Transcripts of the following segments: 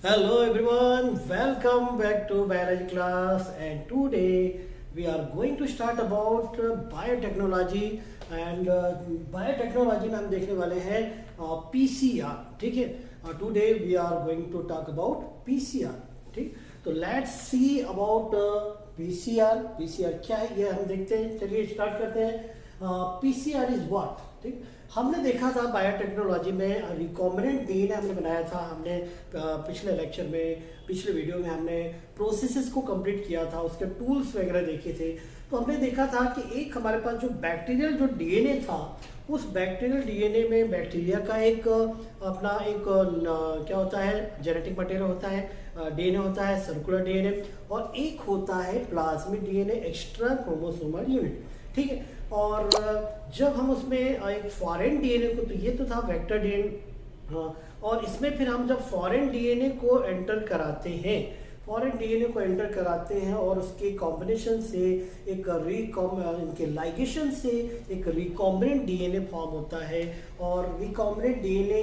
Hello everyone, welcome back to biology class, and today we are going to start about biotechnology and biotechnology में हम देखने वाले हैं PCR. ठीक है, today we are going to talk about PCR. ठीक, तो let's see about PCR. PCR क्या है ये हम देखते हैं. चलिए स्टार्ट करते हैं. PCR is what? ठीक, हमने देखा था बायोटेक्नोलॉजी में रिकॉम्बिनेंट डीएनए हमने बनाया था. हमने पिछले लेक्चर में, पिछले वीडियो में हमने प्रोसेसेस को कंप्लीट किया था, उसके टूल्स वगैरह देखे थे. तो हमने देखा था कि एक हमारे पास जो बैक्टीरियल जो डीएनए था, उस बैक्टीरियल डीएनए में बैक्टीरिया का एक अपना एक क्या होता है, जेनेटिक मटेरियल होता है, डीएनए होता है, सर्कुलर डीएनए, और एक होता है plasmic DNA, extra chromosomal unit. ठीक है, और जब हम उसमें एक फॉरेन डीएनए को, तो ये तो था वेक्टर डीएनए, और इसमें फिर हम जब फॉरेन डीएनए को एंटर कराते हैं, फॉरेन डीएनए को एंटर कराते हैं और उसके कॉम्बिनेशन से एक इनके लाइगेशन से एक रिकॉम्बिनेंट डीएनए फॉर्म होता है. और रिकॉम्बिनेंट डीएनए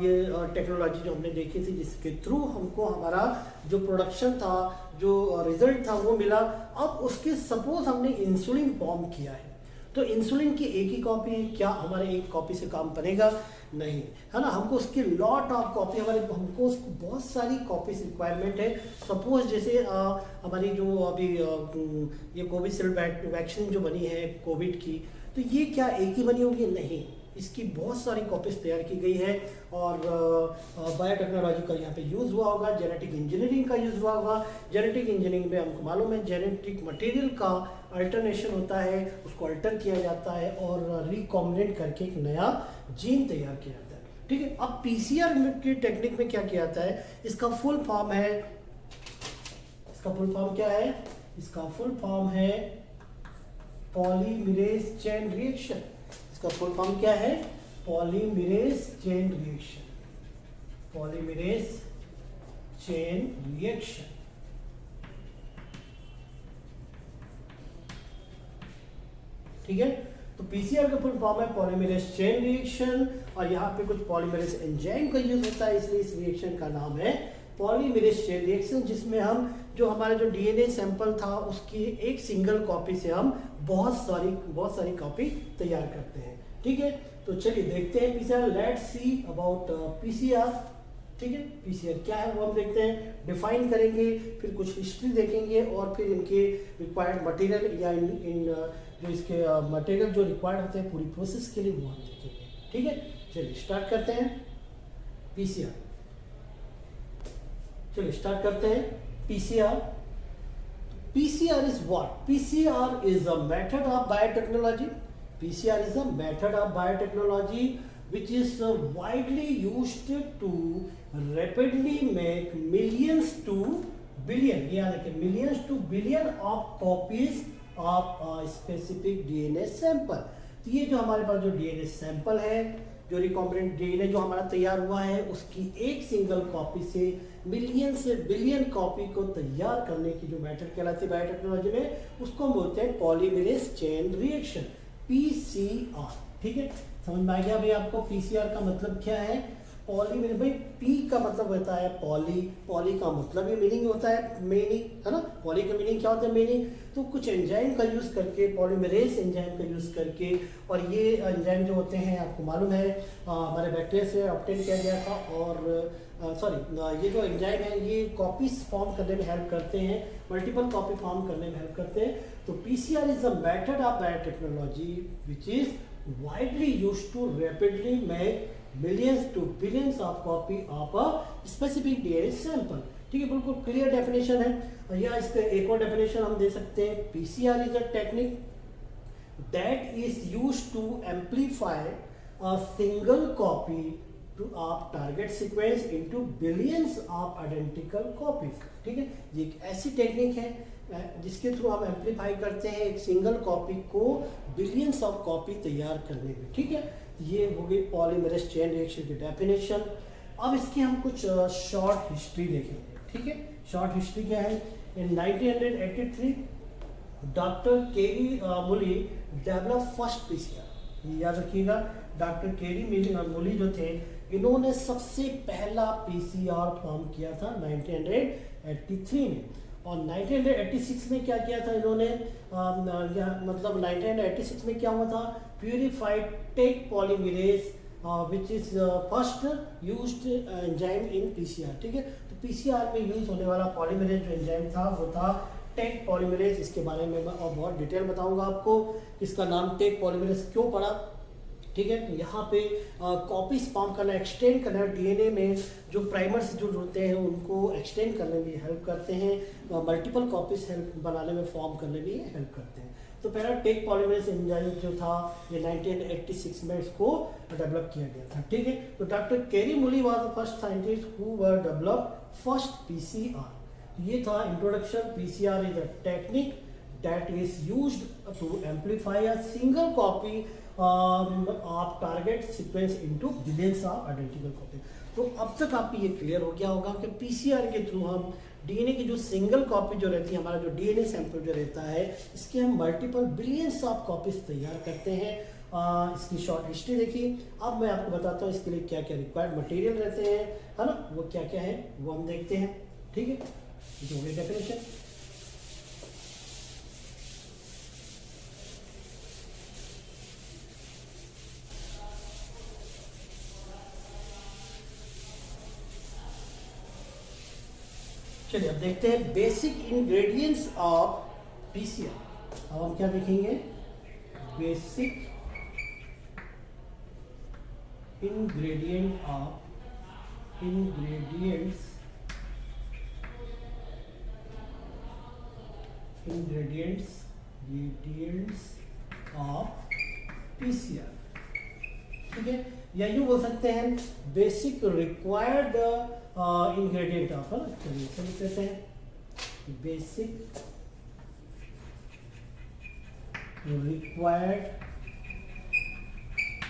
ये टेक्नोलॉजी जो हमने देखी थी, जिसके थ्रू हमको हमारा जो प्रोडक्शन था, जो रिजल्ट था वो मिला. अब उसके सपोज हमने इंसुलिन फॉर्म किया है, तो इंसुलिन की एक ही कॉपी है, क्या हमारे एक कॉपी से काम बनेगा? नहीं, है ना. हमको उसकी लॉट ऑफ कॉपी, हमको उसको बहुत सारी कॉपीज रिक्वायरमेंट है. सपोज जैसे हमारी जो अभी ये कोविशील्ड वैक्सीन जो बनी है कोविड की, तो ये क्या एक ही बनी होगी? नहीं, इसकी बहुत सारी कॉपीज तैयार की गई है. और बायोटेक्नोलॉजी का यहाँ पे यूज़ हुआ होगा, जेनेटिक इंजीनियरिंग का यूज़ हुआ होगा. जेनेटिक इंजीनियरिंग में हमको मालूम है जेनेटिक मटेरियल का अल्टरनेशन होता है, उसको अल्टर किया जाता है और रिकॉम्बिनेट करके एक नया जीन तैयार किया जाता है. ठीक है, अब पीसीआर की टेक्निक में क्या किया जाता है, इसका फुल फॉर्म है, इसका फुल फॉर्म क्या है? इसका फुल फॉर्म है पॉलीमरेज चेन रिएक्शन. इसका फुल फॉर्म क्या है? Polymerase chain reaction. Polymerase chain reaction. ठीक है, तो पीसीआर का फुल फॉर्म है पॉलीमरेज चेन रिएक्शन, और यहाँ पे कुछ पॉलीमरेज एंजाइम का यूज होता है, इसलिए इस रिएक्शन का नाम है पॉलीमरेज चेन रिएक्शन, जिसमें हम जो हमारा जो डीएनए सैंपल था उसकी एक सिंगल कॉपी से हम बहुत सारी कॉपी तैयार करते हैं. ठीक है, तो चलिए देखते हैं PCR. Let's see about PCR. ठीक है, पीसीआर क्या है वो हम देखते हैं, डिफाइन करेंगे, फिर कुछ हिस्ट्री देखेंगे, और फिर इनके रिक्वायर्ड मटेरियल या इन जो इसके मटेरियल जो रिक्वायर्ड होते हैं पूरी प्रोसेस के लिए वो हम देखेंगे. ठीक है, चलिए स्टार्ट करते हैं पीसीआर. चलिए स्टार्ट करते हैं PCR. PCR is what? PCR is a method of biotechnology. PCR is a method of biotechnology which is widely used to rapidly make millions to billion, याद रखें, millions to billion of copies of a specific DNA sample. तो ये जो हमारे पास जो DNA sample है, जो recombinant DNA जो हमारा तैयार हुआ है, उसकी एक सिंगल कॉपी से मिलियन से बिलियन कॉपी को तैयार करने की जो मेथड कहलाती है बायोटेक्नोलॉजी में, उसको हम बोलते हैं पॉलीमरेज चेन रिएक्शन, पीसीआर. ठीक है, समझ में आ गया भाई आपको पीसीआर का मतलब क्या है? पॉलीमरेज, भाई पी का मतलब होता है पॉली, पॉली का मतलब ये मीनिंग होता है मेनी, है ना. पॉली का मीनिंग क्या होता है? मेनी. तो कुछ एंजाइम का यूज़ करके, पॉलीमरेज एंजाइम का यूज़ करके, और ये एंजाइम जो होते हैं आपको मालूम है हमारे बैक्टीरिया से ऑब्टेन किया गया था, और ये जो एंजाइम है ये कॉपीज फॉर्म करने में हेल्प करते हैं, मल्टीपल कॉपी फॉर्म करने में हेल्प करते हैं. तो PCR is a method of biotechnology which is widely used to rapidly make millions to billions of copy of a specific DNA sample. ठीक है, बिल्कुल क्लियर डेफिनेशन है. या इसका एक और डेफिनेशन हम दे सकते हैं, PCR is a technique that is used to amplify a single copy of target sequence into billions of identical copies. ठीक है, ये एक ऐसी टेक्निक है जिसके थ्रू हम एम्पलीफाई करते हैं एक सिंगल कॉपी को बिलियंस ऑफ कॉपी तैयार करने में. ठीक है, ये हो गई पॉलीमरेज चेन रिएक्शन की डेफिनेशन. अब इसकी हम कुछ शॉर्ट हिस्ट्री देखेंगे. ठीक है, शॉर्ट हिस्ट्री क्या है? इन 1983 डॉक्टर केरी मुली डेवलप फर्स्ट पीसीआर. याद रखिएगा, डॉक्टर केरी मुली जो थे इन्होंने सबसे पहला पीसीआर फॉर्म किया था 1983 में। और 1986 में क्या किया था इन्होंने, मतलब 1986 में क्या हुआ था, purified Taq polymerase which is first used enzyme in PCR. ठीक है, तो पीसीआर में यूज होने वाला पॉलीमरेज जो एंजाइम था वो था टेक पॉलीमरेज। इसके बारे में मैं और बहुत डिटेल बताऊंगा आपको, इसका नाम टेक पॉलीमरेज क्यों पड़ा। ठीक है, तो यहाँ पे कॉपीज फॉर्म करना, एक्सटेंड करना, डीएनए में जो प्राइमर्स जो जुड़ते हैं उनको एक्सटेंड करने में हेल्प करते हैं, मल्टीपल कॉपीज हेल्प बनाने में, फॉर्म करने में हेल्प करते हैं। तो पहला टेक पॉलीमरेज एंजाइम जो था ये 1986 में इसको डेवलप किया गया था। ठीक है, तो डॉक्टर केरी मूली was the first scientist who were develop first PCR. ये था introduction. PCR is a technique that is used to amplify a single copy of target sequence into billions of identical copy। तो अब तक आपको ये clear हो गया होगा कि पीसीआर के थ्रू हम डीएनए की जो सिंगल कॉपी जो रहती है, हमारा जो डीएनए सैंपल जो रहता है, इसके हम मल्टीपल बिलियंस ऑफ कॉपीज तैयार करते हैं। इसकी शॉर्ट हिस्ट्री देखिए। अब मैं आपको बताता हूँ इसके लिए क्या क्या रिक्वायर्ड मटेरियल रहते हैं, है ना, वो क्या क्या है वो हम देखते हैं। ठीक है, जो भी डेफिनेशन। चलिए अब देखते हैं बेसिक इंग्रेडिएंट्स ऑफ पीसीआर। अब हम क्या देखेंगे, बेसिक इंग्रेडिएंट्स ऑफ पीसीआर। ठीक है, या यूँ बोल सकते हैं बेसिक रिक्वायर्ड इंग्रेडिएंट ऑफ, है ना। चलिए इसे लिख देते हैं, basic required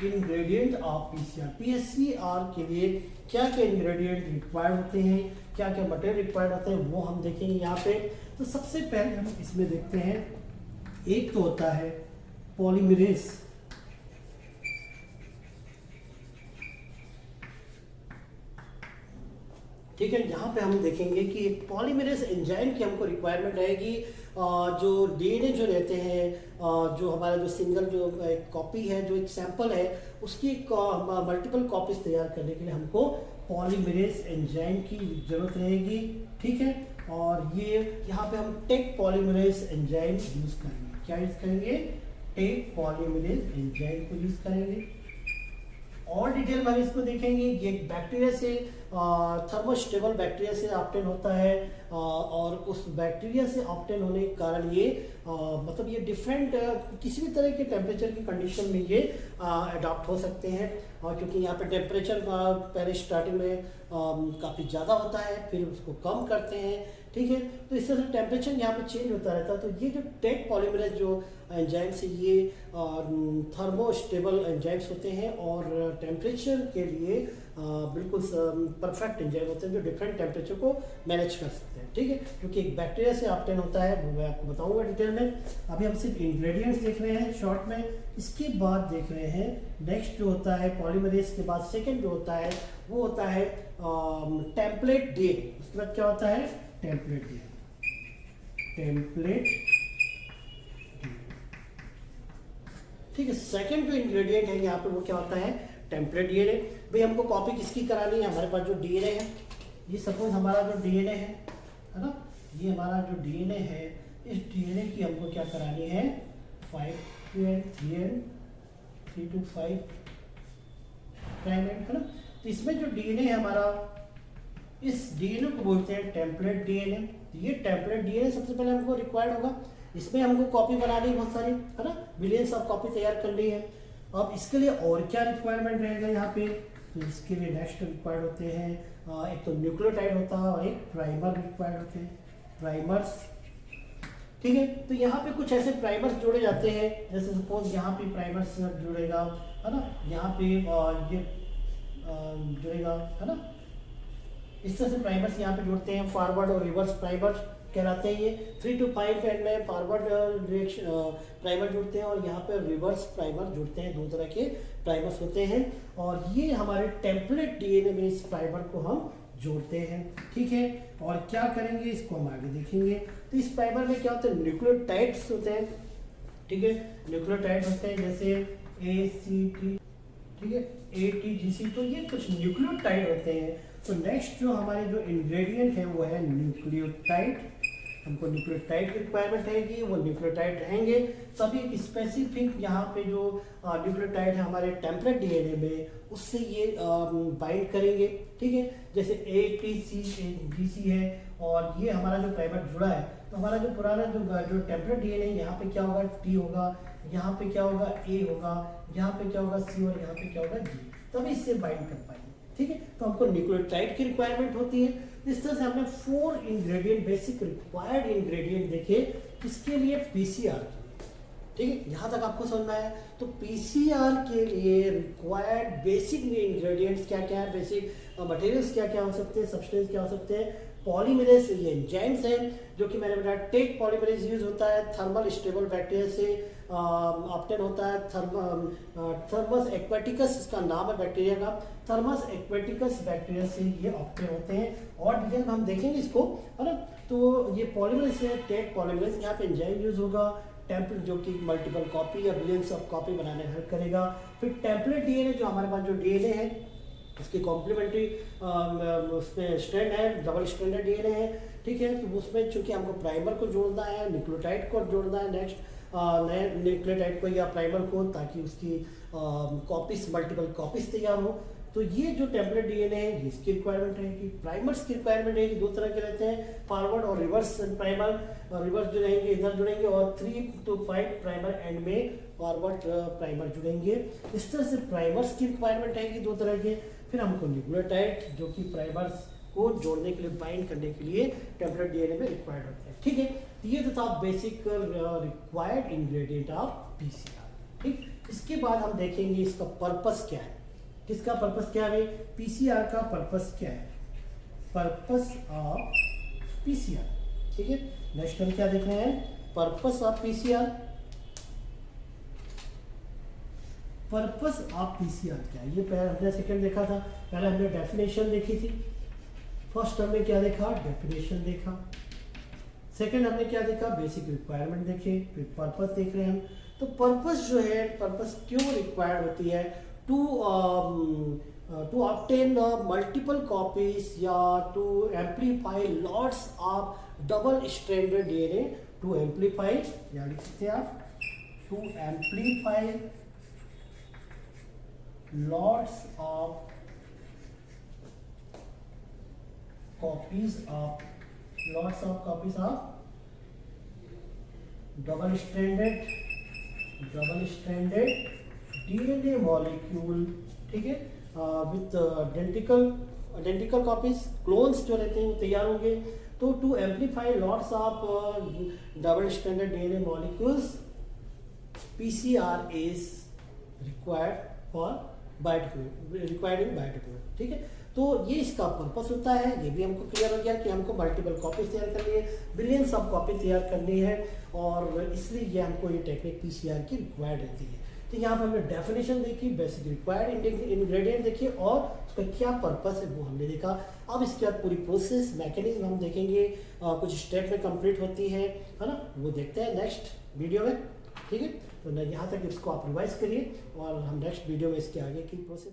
ingredient of PCR. PCR के लिए क्या क्या इंग्रेडिएंट रिक्वायर्ड होते हैं, क्या क्या मटेरियल रिक्वायर्ड होते हैं, वो हम देखेंगे यहाँ पे। तो सबसे पहले हम इसमें देखते हैं, एक तो होता है पॉलीमरेज। ठीक है, यहाँ पे हम देखेंगे कि एक पॉलीमरेज एंजाइम की हमको रिक्वायरमेंट रहेगी। जो डीएनए जो रहते हैं, जो हमारा जो सिंगल जो एक कॉपी है, जो एक सैंपल है, उसकी मल्टीपल कॉपीज तैयार करने के लिए हमको पॉलीमरेज एंजाइम की जरूरत रहेगी। ठीक है, और ये यहाँ पे हम टेक पॉलीमरेज एंजाइम यूज करेंगे। क्या यूज करेंगे, टेक पॉलीमरेज एंजाइम को यूज करेंगे। और डिटेल में इसको देखेंगे, ये बैक्टीरिया से, थर्मोस्टेबल बैक्टीरिया से ऑब्टेन होता है, और उस बैक्टीरिया से ऑब्टेन होने के कारण ये मतलब ये डिफरेंट किसी भी तरह के टेम्परेचर की कंडीशन में ये अडॉप्ट हो सकते हैं। और क्योंकि यहाँ पे टेम्परेचर पहले स्टार्टिंग में काफ़ी ज़्यादा होता है, फिर उसको कम करते हैं। ठीक है, तो इस तरह से टेम्परेचर यहाँ पे चेंज होता रहता है। तो ये जो टेक पॉलीमरेज जो एंजाइम्स है, ये थर्मोस्टेबल एंजाइम्स होते हैं और टेम्परेचर के लिए बिल्कुल परफेक्ट एंजाइम होते हैं, जो डिफरेंट टेम्परेचर को मैनेज कर सकते हैं। ठीक है, क्योंकि एक बैक्टीरिया से ऑब्टेन होता है, वो मैं आपको बताऊंगा डिटेल में। अभी हम सिर्फ इंग्रेडिएंट्स देख रहे हैं शॉर्ट में। इसके बाद देख रहे हैं नेक्स्ट जो होता है पॉलीमरेज के बाद सेकेंड जो होता है वो होता है टेम्पलेट डीएनए। उसके बाद क्या होता है, टेम्पलेट डीएनए। ठीक है, सेकंड जो इंग्रेडिएंट है यहाँ पे वो क्या होता है, टेम्पलेट डीएनए। भाई हमको कॉपी किसकी करानी है, हमारे पास जो डीएनए है, ये सपोज हमारा जो डीएनए है ना, ये हमारा जो डीएनए है, इस डीएनए की हमको क्या करानी है, 5 3 to 5 प्राइम एंड, है ना। तो इसमें जो डीएनए है हमारा, इस डीएनए को बोलते हैं टेम्पलेट डीएनए। तो ये टेम्पलेट डीएनए सबसे पहले हमको रिक्वायर्ड होगा। इसमें हमको कॉपी बनानी है बहुत सारी, है ना, बिलियंस ऑफ कॉपी तैयार करनी है। अब इसके लिए और क्या रिक्वायरमेंट रहेगा यहाँ पे, तो इसके लिए नेक्स्ट रिक्वायर्ड होते हैं, एक तो न्यूक्लियोटाइड होता है और एक प्राइमर रिक्वायर्ड होते हैं, प्राइमर्स। ठीक है, तो यहाँ पे कुछ ऐसे प्राइमर्स जोड़े जाते हैं, जैसे सपोज यहाँ पे प्राइमर्स जुड़ेगा, है ना, यहाँ पे ये जुड़ेगा, है ना। इस तरह से प्राइमर्स यहाँ पे जुड़ते हैं, फॉरवर्ड और रिवर्स प्राइमर्स कहलाते हैं। ये 3 to 5 एंड में फॉरवर्ड प्राइमर जुड़ते हैं और यहाँ पे रिवर्स प्राइमर जुड़ते हैं। दो तरह के प्राइमर्स होते हैं और ये हमारे टेम्पलेट डीएनए में इस प्राइमर को हम जोड़ते हैं, ठीक है। और क्या करेंगे इसको हम आगे देखेंगे। तो इस प्राइमर में क्या होता है, न्यूक्लियोटाइड्स होते हैं, ठीक है। न्यूक्लियोटाइड होते हैं जैसे ACT, ठीक है, ATGC, तो ये कुछ न्यूक्लियोटाइड होते हैं। तो नेक्स्ट जो हमारे जो इंग्रेडिएंट है वो है न्यूक्लियोटाइड। हमको न्यूक्लियोटाइड की रिक्वायरमेंट रहेगी, वो न्यूक्लियोटाइड रहेंगे तभी एक स्पेसिफिक यहाँ पे जो न्यूक्लियोटाइड है हमारे टेम्पलेट डीएनए में उससे ये बाइंड करेंगे, ठीक है। जैसे ATGC है और ये हमारा जो प्राइमर जुड़ा है तो हमारा जो पुराना जो टेम्पलेट डीएनए यहाँ पे क्या होगा, T होगा, यहाँ पे क्या होगा, A होगा, यहाँ पे क्या होगा, C और यहाँ पे क्या होगा, G, तभी इससे बाइंड कर पाएंगे, ठीक है। तो हमको न्यूक्लियोटाइड की रिक्वायरमेंट होती है। इस तरह से हमने 4 इंग्रेडिएंट, बेसिक रिक्वायर्ड इंग्रेडिएंट देखे किसके लिए, PCR के लिए, ठीक है। यहाँ तक आपको समझना है। तो PCR के लिए रिक्वायर्ड बेसिक इंग्रेडिएंट्स क्या क्या है, बेसिक मटेरियल्स क्या क्या हो सकते हैं, सब्सटेंस क्या हो सकते हैं। पॉलीमरेज, ये एंजाइम्स हैं जो कि मैंने बताया टेक पॉलीमरेज यूज होता है थर्मल स्टेबल बैक्टीरिया से ऑब्टेन होता है। थर्मस एक्वेटिकस इसका नाम है बैक्टीरिया का, थर्मस एक्वेटिकस बैक्टीरिया से ये ऑब्टेन होते हैं और डिटेल में हम देखेंगे इसको, है ना। तो ये पॉलीमरेज है, टेक पॉलीमरेज, यहाँ पे एंजाइम यूज होगा। टेम्पलेट जो कि मल्टीपल कॉपी या बिलियंस ऑफ कॉपी बनाने में हेल्प करेगा। फिर टेम्पलेट डीएनए जो हमारे पास जो डीएनए है उसकी कॉम्प्लीमेंट्री उसमें स्ट्रैंड है, डबल स्ट्रैंडेड डीएनए है, ठीक है। तो उसमें चूंकि हमको प्राइमर को जोड़ना है, न्यूक्लियोटाइड को जोड़ना है, नेक्स्ट नए न्यूक्लियोटाइड को या प्राइमर को, ताकि उसकी कॉपीज मल्टीपल कॉपीज तैयार हो। तो ये जो टेम्पलेट डीएनए है इसकी रिक्वायरमेंट रहेगी। प्राइमर्स की रिक्वायरमेंट रहेगी, 2 तरह के रहते हैं, फॉरवर्ड और रिवर्स प्राइमर। रिवर्स जो रहेंगे इधर जुड़ेंगे और 3 to 5 प्राइमर एंड में फॉरवर्ड प्राइमर जुड़ेंगे। इस तरह से प्राइमर्स की रिक्वायरमेंट रहेगी 2 तरह के। फिर हमको न्यूक्लियोटाइड जो कि प्राइमर्स को जोड़ने के लिए, बाइंड करने के लिए टेम्पलेट डीएनए में रिक्वायर्ड होते हैं, ठीक है। तो ये तो था basic required ingredient of PCR, ठीक। इसके बाद हम देखेंगे इसका पर्पस क्या है, किसका पर्पस क्या है, PCR का पर्पस क्या है, पर्पस ऑफ PCR, ठीक है। नेक्स्ट हम क्या देख रहे हैं, purpose of PCR। Purpose of PCR क्या है, ये पहले हमने सेकंड देखा था, पहले हमने डेफिनेशन देखी थी। फर्स्ट हमने क्या देखा, डेफिनेशन देखा। सेकंड हमने क्या देखा, बेसिक रिक्वायरमेंट देखे। फिर पर्पस देख रहे हैं हम। तो पर्पस जो है, पर्पस क्यों रिक्वायर्ड होती है, to obtain multiple copies या to amplify lots of double stranded DNA, to amplify, या लिख सकते हैं आप, to amplify lots of copies of double stranded DNA molecule, ठीक है, विथ आइडेंटिकल कॉपीज, क्लोन्स जो रहते हैं वो तैयार होंगे। तो to amplify lots of double standard DNA molecules, PCR is required for biotechnology, ठीक है। तो ये इसका पर्पस होता है, ये भी हमको क्लियर हो गया कि हमको मल्टीपल कॉपीज तैयार करनी है, बिलियंस ऑफ कॉपी तैयार करनी है, और इसलिए ये हमको ये टेक्निक PCR की रिक्वायर्ड रहती है। तो यहाँ पर हमने डेफिनेशन देखी, बेसिक रिक्वायर्ड इंग्रेडिएंट देखिए और उसका क्या पर्पस है वो हमने देखा। अब इसके बाद पूरी प्रोसेस मैकेनिज्म हम देखेंगे, कुछ स्टेप में कंप्लीट होती है ना, वो देखते हैं नेक्स्ट वीडियो में, ठीक है। तो यहाँ तक इसको आप रिवाइज करिए और हम नेक्स्ट वीडियो में इसके आगे की प्रोसेस